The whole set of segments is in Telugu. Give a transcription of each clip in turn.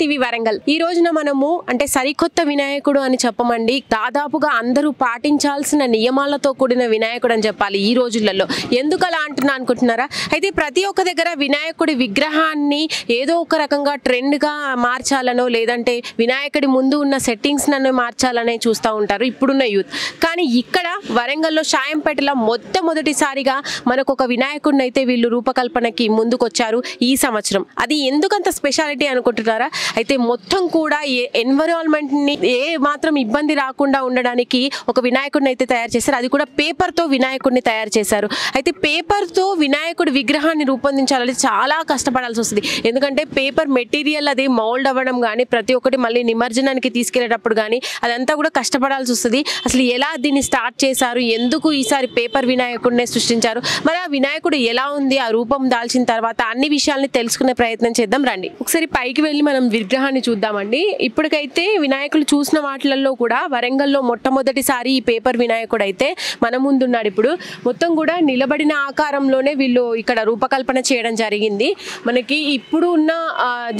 టీవీ వరంగల్. ఈ రోజున మనము అంటే సరికొత్త వినాయకుడు అని చెప్పమండి, దాదాపుగా అందరూ పాటించాల్సిన నియమాలతో కూడిన వినాయకుడు అని చెప్పాలి ఈ రోజులలో. ఎందుకు అలా అంటున్నా అనుకుంటున్నారా? అయితే ప్రతి ఒక్క దగ్గర వినాయకుడి విగ్రహాన్ని ఏదో ఒక రకంగా ట్రెండ్గా మార్చాలనో లేదంటే వినాయకుడి ముందు ఉన్న సెట్టింగ్స్ నన్ను మార్చాలనే చూస్తూ ఉంటారు ఇప్పుడున్న యూత్. కానీ ఇక్కడ వరంగల్లో షాయంపేటలో మొట్టమొదటిసారిగా మనకు ఒక వినాయకుడిని అయితే వీళ్ళు రూపకల్పనకి ముందుకొచ్చారు ఈ సంవత్సరం. అది ఎందుకంత స్పెషాలిటీ అనుకుంటున్నారా? అయితే మొత్తం కూడా ఎన్విరాన్మెంట్ని ఏ మాత్రం ఇబ్బంది రాకుండా ఉండడానికి ఒక వినాయకుడిని అయితే తయారు చేశారు. అది కూడా పేపర్తో వినాయకుడిని తయారు చేశారు. అయితే పేపర్తో వినాయకుడి విగ్రహాన్ని రూపొందించాలంటే చాలా కష్టపడాల్సి వస్తుంది. ఎందుకంటే పేపర్ మెటీరియల్ అది మౌల్డ్ అవ్వడం కానీ ప్రతి ఒక్కటి మళ్ళీ నిమజ్జనానికి తీసుకెళ్లేటప్పుడు కానీ అదంతా కూడా కష్టపడాల్సి వస్తుంది. అసలు ఎలా దీన్ని స్టార్ట్ చేశారు, ఎందుకు ఈసారి పేపర్ వినాయకుడిని సృష్టించారు, మరి ఆ వినాయకుడు ఎలా ఉంది, ఆ రూపం దాల్చిన తర్వాత అన్ని విషయాల్ని తెలుసుకునే ప్రయత్నం చేద్దాం రండి. ఒకసారి పైకి వెళ్ళి మనం విగ్రహాన్ని చూద్దామండి. ఇప్పటికైతే వినాయకులు చూసిన వాటిలలో కూడా వరంగల్లో మొట్టమొదటిసారి ఈ పేపర్ వినాయకుడు అయితే మన ముందున్నాడు. ఇప్పుడు మొత్తం కూడా నిలబడిన ఆకారంలోనే వీళ్ళు ఇక్కడ రూపకల్పన చేయడం జరిగింది. మనకి ఇప్పుడు ఉన్న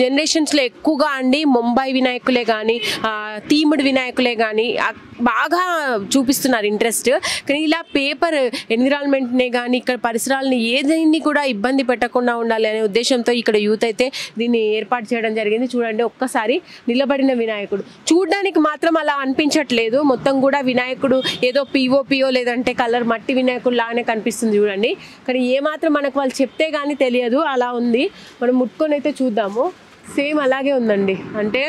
జనరేషన్స్లో ఎక్కువగా అండి ముంబై వినాయకులే కానీ థీమ్డ్ వినాయకులే కానీ బాగా చూపిస్తున్నారు ఇంట్రెస్ట్. కానీ ఇలా పేపర్ ఎన్విరాన్మెంట్నే కానీ ఇక్కడ పరిసరాలని ఏదైనా కూడా ఇబ్బంది పెట్టకుండా ఉండాలి అనే ఉద్దేశంతో ఇక్కడ యూత్ అయితే దీన్ని ఏర్పాటు చేయడం జరిగింది. చూడండి, ఒక్కసారి నిలబడిన వినాయకుడు చూడడానికి మాత్రం అలా అనిపించట్లేదు. మొత్తం కూడా వినాయకుడు ఏదో పిఓపియో లేదంటే కలర్ మట్టి వినాయకుడు లాగానే కనిపిస్తుంది చూడండి. కానీ ఏమాత్రం మనకు వాళ్ళు చెప్తే కానీ తెలియదు, అలా ఉంది. మనం ముట్టుకొని అయితే చూద్దాము. సేమ్ అలాగే ఉందండి, అంటే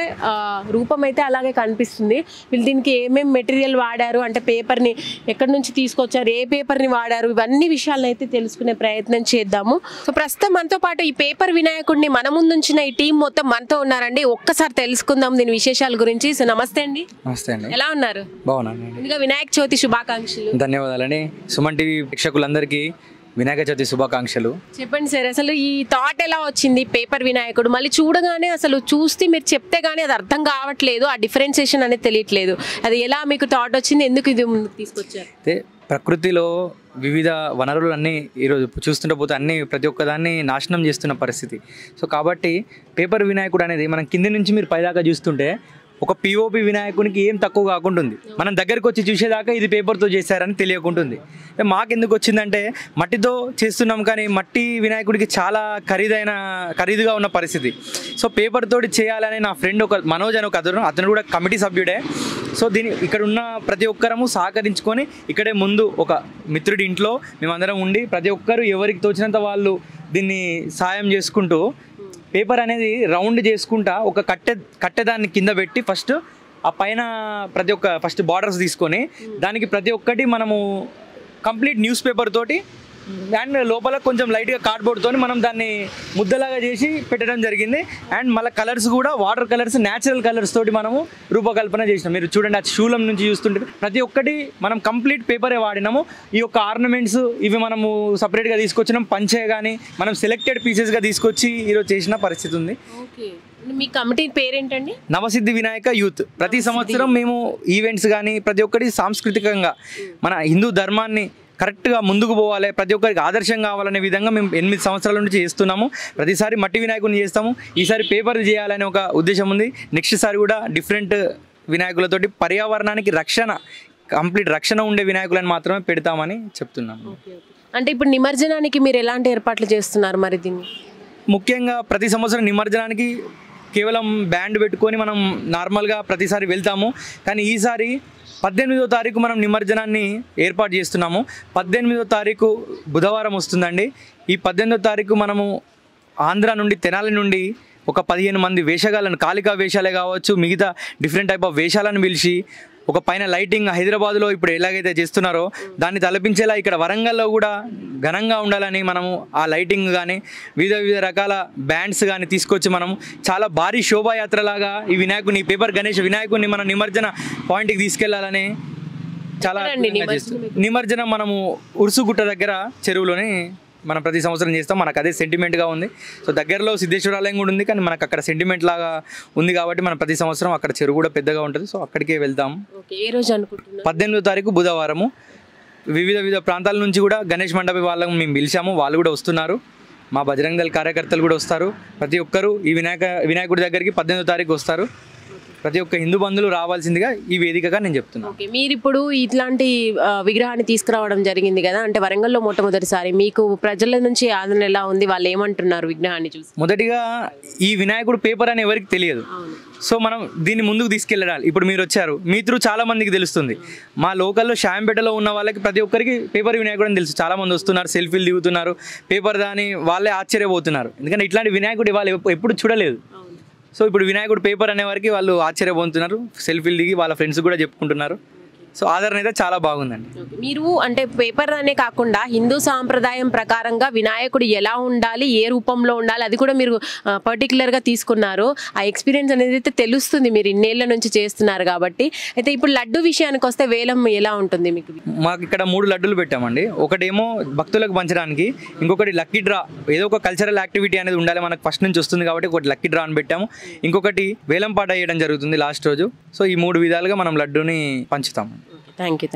రూపం అయితే అలాగే కనిపిస్తుంది. వీళ్ళు దీనికి ఏమేమి మెటీరియల్ వాడారు, అంటే పేపర్ని ఎక్కడి నుంచి తీసుకొచ్చారు, ఏ పేపర్ని వాడారు, ఇవన్నీ విషయాలను అయితే తెలుసుకునే ప్రయత్నం చేద్దాము. సో ప్రస్తుతం మనతో పాటు ఈ పేపర్ వినాయకుడిని మన ముందు ఉంచిన ఈ టీం మొత్తం మనతో ఉన్నారండి. ఒక్కసారి తెలుసుకుందాం దీని విశేషాల గురించి. సో నమస్తే అండి. నమస్తే అండి. ఎలా ఉన్నారు? బాగున్నాను. ఇంకా వినాయక చవితి శుభాకాంక్షలు. ధన్యవాదాలండి. సుమన్ టీవీ ప్రేక్షకులందరికీ వినాయక చవితి శుభాకాంక్షలు. చెప్పండి సార్, అసలు ఈ థాట్ ఎలా వచ్చింది పేపర్ వినాయకుడు? మళ్ళీ చూడగానే అసలు చూస్తే మీరు చెప్తే గానీ అది అర్థం కావట్లేదు, ఆ డిఫరెన్సియేషన్ అనేది తెలియట్లేదు. అది ఎలా మీకు థాట్ వచ్చింది, ఎందుకు ఇది ముందుకు తీసుకొచ్చారు? అయితే ప్రకృతిలో వివిధ వనరులన్నీ ఈరోజు చూస్తుంటే పోతే అన్నీ ప్రతి ఒక్కదాన్ని నాశనం చేస్తున్న పరిస్థితి. సో కాబట్టి పేపర్ వినాయకుడు అనేది మనం కింది నుంచి మీరు పైదాకా చూస్తుంటే ఒక పిఓపి వినాయకునికి ఏం తక్కువ కాకుండా ఉంది. మనం దగ్గరికి వచ్చి చూసేదాకా ఇది పేపర్తో చేశారని తెలియకుంటుంది. మాకెందుకు వచ్చిందంటే మట్టితో చేస్తున్నాం, కానీ మట్టి వినాయకుడికి చాలా ఖరీదుగా ఉన్న పరిస్థితి. సో పేపర్ తోటి చేయాలని నా ఫ్రెండ్ ఒక మనోజ్ అని ఒక అతను కూడా కమిటీ సభ్యుడే. సో ఇక్కడ ఉన్న ప్రతి ఒక్కరము సహకరించుకొని ఇక్కడే ముందు ఒక మిత్రుడి ఇంట్లో మేమందరం ఉండి ప్రతి ఒక్కరు ఎవరికి తోచినంత వాళ్ళు దీన్ని సాయం చేసుకుంటూ పేపర్ అనేది రౌండ్ చేసుకుంటా ఒక కట్టెదాన్ని కింద పెట్టి ఫస్ట్ ఆ పైన ఫస్ట్ బార్డర్స్ తీసుకొని దానికి ప్రతి ఒక్కటి మనము కంప్లీట్ న్యూస్ పేపర్ తోటి అండ్ లోపల కొంచెం లైట్గా కార్డ్బోర్డ్తో మనం దాన్ని ముద్దలాగా చేసి పెట్టడం జరిగింది. అండ్ మళ్ళీ కలర్స్ కూడా వాటర్ కలర్స్, న్యాచురల్ కలర్స్ తోటి మనము రూపకల్పన చేసినాం. మీరు చూడండి, ఆ శూలం నుంచి చూస్తుంటే ప్రతి ఒక్కటి మనం కంప్లీట్ పేపరే వాడినాము. ఈ యొక్క ఆర్నమెంట్స్ ఇవి మనము సపరేట్గా తీసుకొచ్చినాం. పంచే కానీ మనం సెలెక్టెడ్ పీసెస్గా తీసుకొచ్చి ఈరోజు చేసిన పరిస్థితి ఉంది. మీ కమిటీ పేరేంటండి? నవసిద్ధి వినాయక యూత్. ప్రతి సంవత్సరం మేము ఈవెంట్స్ కానీ ప్రతి ఒక్కటి సాంస్కృతికంగా మన హిందూ ధర్మాన్ని కరెక్ట్గా ముందుకు పోవాలి, ప్రతి ఒక్కరికి ఆదర్శం కావాలనే విధంగా మేము 8 సంవత్సరాల నుంచి చేస్తున్నాము. ప్రతిసారి మట్టి వినాయకుడిని చేస్తాము, ఈసారి పేపర్ చేయాలనే ఒక ఉద్దేశం ఉంది. నెక్స్ట్ సారి కూడా డిఫరెంట్ వినాయకులతోటి పర్యావరణానికి కంప్లీట్ రక్షణ ఉండే వినాయకులను మాత్రమే పెడతామని చెప్తున్నాము. అంటే ఇప్పుడు నిమజ్జనానికి మీరు ఎలాంటి ఏర్పాట్లు చేస్తున్నారు మరి దీన్ని? ముఖ్యంగా ప్రతి సంవత్సరం నిమజ్జనానికి కేవలం బ్యాండ్ పెట్టుకొని మనం నార్మల్గా ప్రతిసారి వెళ్తాము. కానీ ఈసారి 18వ తారీఖు మనం నిమజ్జనాన్ని ఏర్పాటు చేస్తున్నాము. 18వ తారీఖు బుధవారం వస్తుందండి. ఈ 18వ తారీఖు మనము ఆంధ్ర నుండి, తెనాలి నుండి ఒక 15 మంది వేషగాళ్ళను, కాళికా వేషాలే కావచ్చు, మిగతా డిఫరెంట్ టైప్ ఆఫ్ వేషాలను పిలిచి ఒక పైన లైటింగ్ హైదరాబాద్లో ఇప్పుడు ఎలాగైతే చేస్తున్నారో దాన్ని తలపించేలా ఇక్కడ వరంగల్లో కూడా ఘనంగా ఉండాలని మనము ఆ లైటింగ్ కానీ వివిధ రకాల బ్యాండ్స్ కానీ తీసుకొచ్చి మనము చాలా భారీ శోభాయాత్రలాగా ఈ వినాయకుని పేపర్ గణేష్ వినాయకుడిని మనం నిమజ్జన పాయింట్కి తీసుకెళ్లాలని చాలా నిమజ్జనం మనము ఉరుసుగుట్ట దగ్గర చెరువులోని మనం ప్రతి సంవత్సరం చేస్తాం. మనకు అదే సెంటిమెంట్గా ఉంది. సో దగ్గరలో సిద్ధేశ్వర ఆలయం కూడా ఉంది, కానీ మనకు అక్కడ సెంటిమెంట్ లాగా ఉంది కాబట్టి మనం ప్రతి సంవత్సరం అక్కడ చెరువు కూడా పెద్దగా ఉంటుంది. సో అక్కడికే వెళ్తాం. 18వ తారీఖు బుధవారము వివిధ ప్రాంతాల నుంచి కూడా గణేష్ మండపి వాళ్ళని మేము పిలిచాము, వాళ్ళు కూడా వస్తున్నారు. మా బజరంగ దళ కార్యకర్తలు కూడా వస్తారు. ప్రతి ఒక్కరూ ఈ వినాయకుడి దగ్గరికి 18వ తారీఖు వస్తారు. ప్రతి ఒక్క హిందూ బంధువులు రావాల్సిందిగా ఈ వేదికగా నేను చెప్తున్నాను. ఓకే, మీరు ఇప్పుడు ఇట్లాంటి విగ్రహాన్ని తీసుకురావడం జరిగింది కదా, అంటే వరంగల్లో మొట్టమొదటిసారి మీకు ప్రజల నుంచి ఆదరణ ఎలా ఉంది, వాళ్ళు ఏమంటున్నారు విగ్రహాన్ని చూసి? మొదటిగా ఈ వినాయకుడు పేపర్ అని ఎవరికి తెలియదు. సో మనం దీన్ని ముందుకు తీసుకెళ్ళాలి. ఇప్పుడు మీరు వచ్చారు, మీ త్రూ చాలా మందికి తెలుస్తుంది. మా లోకల్లో షాంపేటలో ఉన్న వాళ్ళకి ప్రతి ఒక్కరికి పేపర్ వినాయకుడు అని తెలుసు. చాలా మంది వస్తున్నారు, సెల్ఫీలు దిగుతున్నారు, పేపర్ దాని వాళ్ళే ఆశ్చర్యపోతున్నారు. ఎందుకంటే ఇట్లాంటి వినాయకుడు వాళ్ళు ఎప్పుడు చూడలేదు. సో ఇప్పుడు వినాయకుడు పేపర్ అనే వారికి వాళ్ళు ఆశ్చర్యపోతున్నారు, సెల్ఫీలు దిగి వాళ్ళ ఫ్రెండ్స్ కూడా చెప్పుకుంటున్నారు. సో ఆదరణ అయితే చాలా బాగుందండి. మీరు అంటే పేపర్ అనే కాకుండా హిందూ సాంప్రదాయం ప్రకారంగా వినాయకుడు ఎలా ఉండాలి, ఏ రూపంలో ఉండాలి, అది కూడా మీరు పర్టికులర్గా తీసుకున్నారు. ఆ ఎక్స్పీరియన్స్ అనేది అయితే తెలుస్తుంది, మీరు ఇన్నేళ్ల నుంచి చేస్తున్నారు కాబట్టి. అయితే ఇప్పుడు లడ్డు విషయానికి వస్తే వేలం ఎలా ఉంటుంది మీకు? మాకు ఇక్కడ 3 లడ్డూలు పెట్టామండి. ఒకటేమో భక్తులకు పంచడానికి, ఇంకొకటి లక్కీ డ్రా, ఏదో ఒక కల్చరల్ యాక్టివిటీ అనేది ఉండాలి మనకు ఫస్ట్ నుంచి వస్తుంది కాబట్టి ఒకటి లక్కీ డ్రా అని పెట్టాము. ఇంకొకటి వేలం పాట వేయడం జరుగుతుంది లాస్ట్ రోజు. సో ఈ 3 విధాలుగా మనం లడ్డూని పంచుతాము. Thank you.